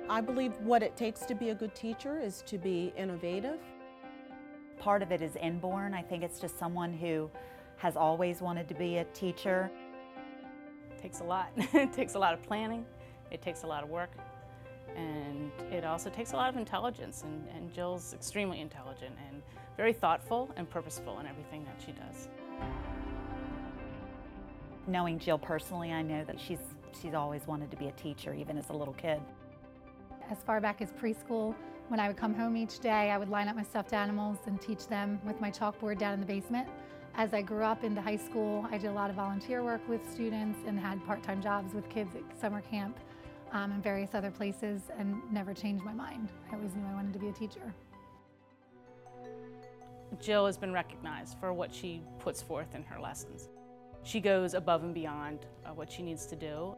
I believe what it takes to be a good teacher is to be innovative. Part of it is inborn. I think it's just someone who has always wanted to be a teacher. It takes a lot. It takes a lot of planning, it takes a lot of work, and it also takes a lot of intelligence, and Jill's extremely intelligent and very thoughtful and purposeful in everything that she does. Knowing Jill personally, I know that she's always wanted to be a teacher, even as a little kid. As far back as preschool, when I would come home each day, I would line up my stuffed animals and teach them with my chalkboard down in the basement. As I grew up into high school, I did a lot of volunteer work with students and had part-time jobs with kids at summer camp and various other places, and never changed my mind. I always knew I wanted to be a teacher. Jill has been recognized for what she puts forth in her lessons. She goes above and beyond what she needs to do.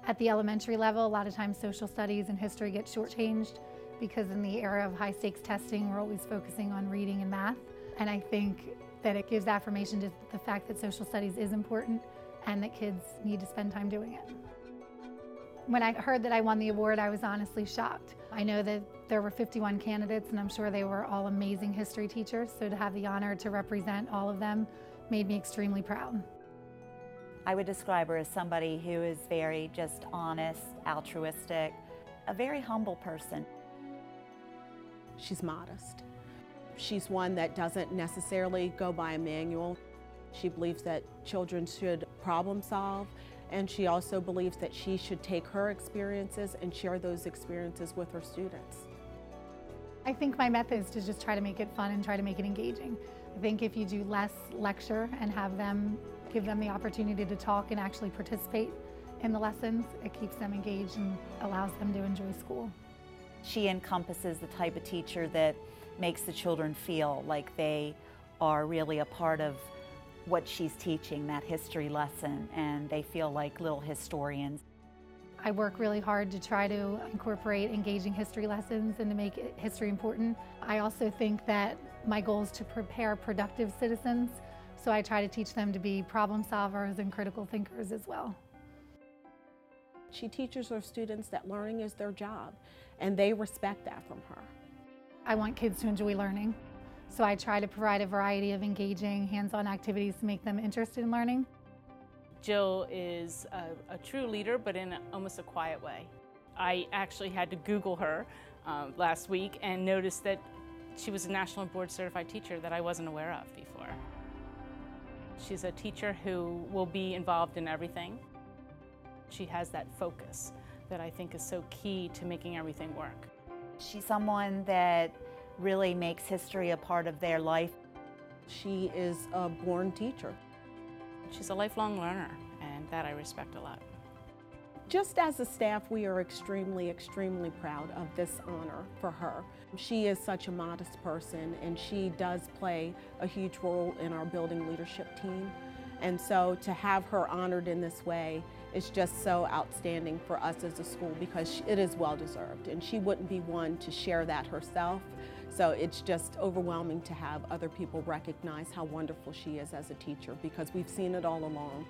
At the elementary level, a lot of times social studies and history get shortchanged because in the era of high-stakes testing, we're always focusing on reading and math. And I think that it gives affirmation to the fact that social studies is important and that kids need to spend time doing it. When I heard that I won the award, I was honestly shocked. I know that there were 51 candidates, and I'm sure they were all amazing history teachers, so to have the honor to represent all of them made me extremely proud. I would describe her as somebody who is very just honest, altruistic, a very humble person. She's modest. She's one that doesn't necessarily go by a manual. She believes that children should problem solve, and she also believes that she should take her experiences and share those experiences with her students. I think my method is to just try to make it fun and try to make it engaging. I think if you do less lecture and give them the opportunity to talk and actually participate in the lessons, it keeps them engaged and allows them to enjoy school. She encompasses the type of teacher that makes the children feel like they are really a part of what she's teaching, that history lesson, and they feel like little historians. I work really hard to try to incorporate engaging history lessons and to make history important. I also think that my goal is to prepare productive citizens, so I try to teach them to be problem solvers and critical thinkers as well. She teaches her students that learning is their job, and they respect that from her. I want kids to enjoy learning, so I try to provide a variety of engaging, hands-on activities to make them interested in learning. Jill is a true leader, but in almost a quiet way. I actually had to Google her last week and noticed that she was a national board certified teacher that I wasn't aware of before. She's a teacher who will be involved in everything. She has that focus that I think is so key to making everything work. She's someone that really makes history a part of their life. She is a born teacher. She's a lifelong learner, and that I respect a lot. Just as a staff, we are extremely, extremely proud of this honor for her. She is such a modest person, and she does play a huge role in our building leadership team. And so to have her honored in this way is just so outstanding for us as a school, because it is well deserved, and she wouldn't be one to share that herself. So it's just overwhelming to have other people recognize how wonderful she is as a teacher, because we've seen it all along.